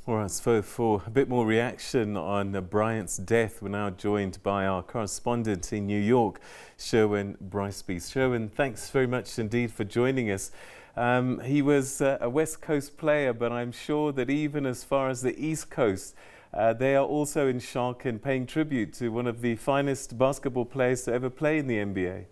All right, so for a bit more reaction on Bryant's death, we're now joined by our correspondent in New York, Sherwin Bryce-Pease. Sherwin, thanks very much indeed for joining us. He was a West Coast player, but I'm sure that even as far as the East Coast, they are also in shock and paying tribute to one of the finest basketball players to ever play in the NBA.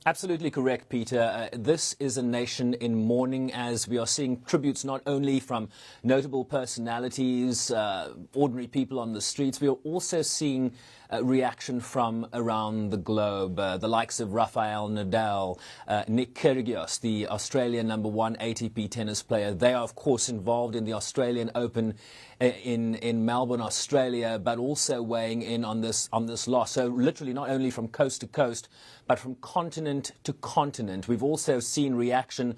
Absolutely correct, Peter. This is a nation in mourning as we are seeing tributes not only from notable personalities, ordinary people on the streets, we are also seeing reaction from around the globe. The likes of Rafael Nadal, Nick Kyrgios, the Australian #1 ATP tennis player. They are, of course, involved in the Australian Open in Melbourne, Australia, but also weighing in on this loss. So literally not only from coast to coast, but from continent to continent. We've also seen reaction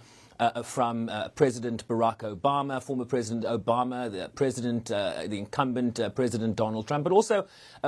from President Barack Obama, former President Obama, the incumbent President Donald Trump, but also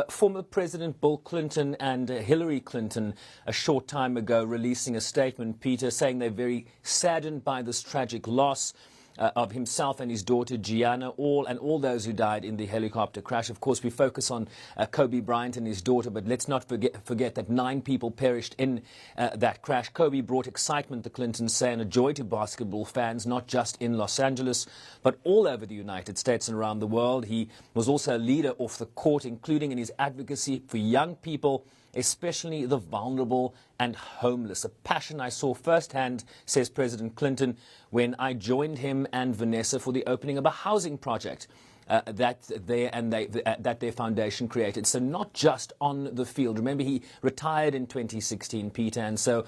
former President Bill Clinton and Hillary Clinton a short time ago releasing a statement, Peter, saying they're very saddened by this tragic loss of himself and his daughter Gianna, all those who died in the helicopter crash. Of course, we focus on Kobe Bryant and his daughter, but let's not forget that 9 people perished in that crash. Kobe brought excitement, the Clintons say, and a joy to basketball fans, not just in Los Angeles, but all over the United States and around the world. He was also a leader off the court, including in his advocacy for young people, especially the vulnerable and homeless. A passion I saw firsthand, says President Clinton, when I joined him and Vanessa for the opening of a housing project that their foundation created. So not just on the field. Remember, he retired in 2016, Peter, and so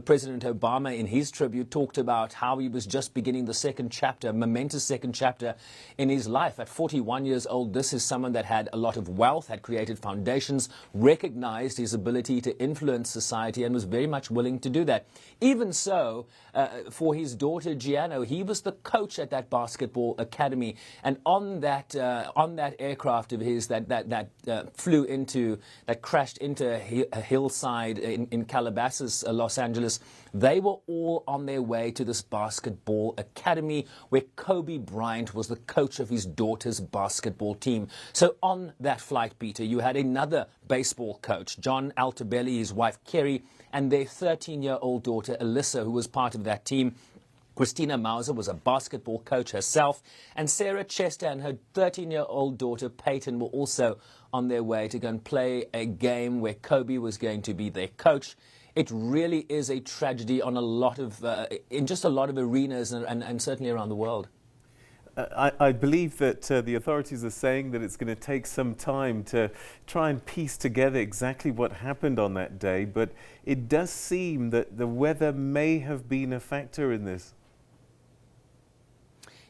President Obama in his tribute talked about how he was just beginning the second chapter, momentous second chapter in his life. At 41 years old, this is someone that had a lot of wealth, had created foundations, recognized his ability to influence society, and was very much willing to do that. Even so, for his daughter Gianna, he was the coach at that basketball academy, and on that aircraft of his that crashed into a hillside in Calabasas, Los Angeles, they were all on their way to this basketball academy where Kobe Bryant was the coach of his daughter's basketball team. So on that flight, Peter, you had another baseball coach, John Altobelli, his wife Kerry, and their 13-year-old daughter Alyssa, who was part of that team. Christina Mauser was a basketball coach herself, and Sarah Chester and her 13-year-old daughter Peyton were also on their way to go and play a game where Kobe was going to be their coach. It really is a tragedy on in just a lot of arenas and certainly around the world. I believe that the authorities are saying that it's going to take some time to try and piece together exactly what happened on that day, but it does seem that the weather may have been a factor in this.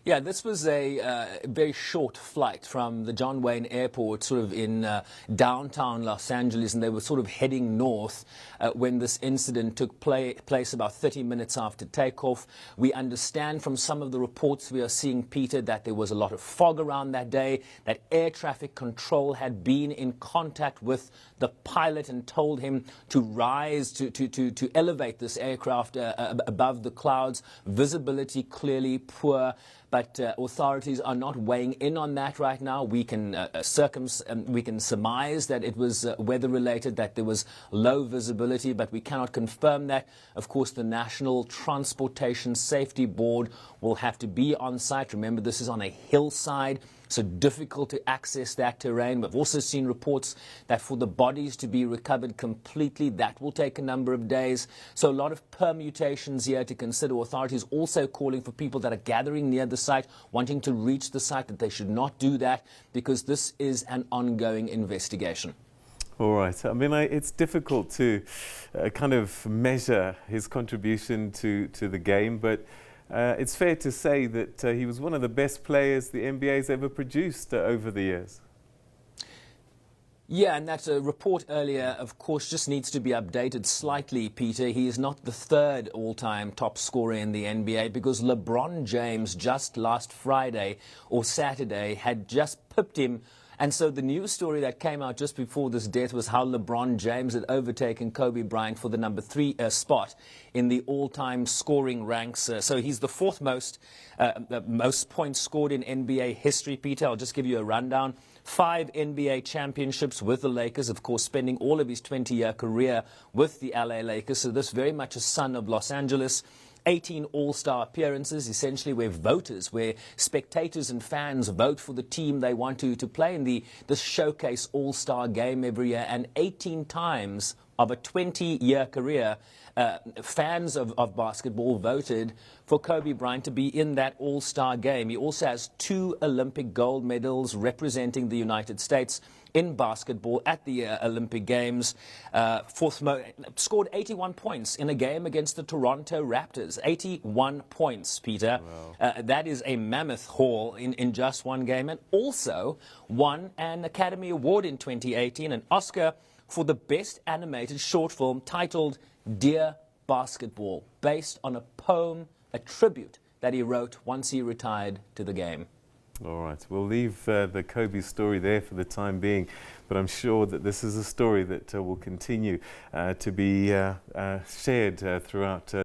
Yeah, this was a very short flight from the John Wayne Airport, sort of in downtown Los Angeles, and they were sort of heading north when this incident took place about 30 minutes after takeoff. We understand from some of the reports we are seeing, Peter, that there was a lot of fog around that day, that air traffic control had been in contact with the pilot and told him to rise, to elevate this aircraft above the clouds. Visibility clearly poor. But authorities are not weighing in on that right now. We can surmise that it was weather-related, that there was low visibility, but we cannot confirm that. Of course, the National Transportation Safety Board will have to be on site. Remember, this is on a hillside, so difficult to access that terrain. We've also seen reports that for the bodies to be recovered completely, that will take a number of days. So a lot of permutations here to consider. Authorities also calling for people that are gathering near the site, wanting to reach the site, that they should not do that because this is an ongoing investigation. All right. I mean, it's difficult to kind of measure his contribution to the game, but it's fair to say that he was one of the best players the NBA's ever produced over the years. Yeah, and that report earlier, of course, just needs to be updated slightly, Peter. He is not the third all-time top scorer in the NBA because LeBron James just last Friday or Saturday had just pipped him And so the news story that came out just before this death was how LeBron James had overtaken Kobe Bryant for the number 3 spot in the all-time scoring ranks. So he's the fourth most points scored in NBA history, Peter. I'll just give you a rundown. 5 NBA championships with the Lakers, of course, spending all of his 20-year career with the LA Lakers. So this very much a son of Los Angeles. 18 all-star appearances, essentially where spectators and fans vote for the team they want to play in the showcase all-star game every year, and 18 times of a 20-year career, fans of basketball voted for Kobe Bryant to be in that all-star game. He also has 2 Olympic gold medals representing the United States in basketball at the Olympic Games. Scored 81 points in a game against the Toronto Raptors. 81 points, Peter. Wow. That is a mammoth haul in just one game. And also won an Academy Award in 2018, an Oscar for the best animated short film titled Dear Basketball, based on a poem, a tribute that he wrote once he retired to the game. All right, we'll leave the Kobe story there for the time being, but I'm sure that this is a story that will continue to be shared throughout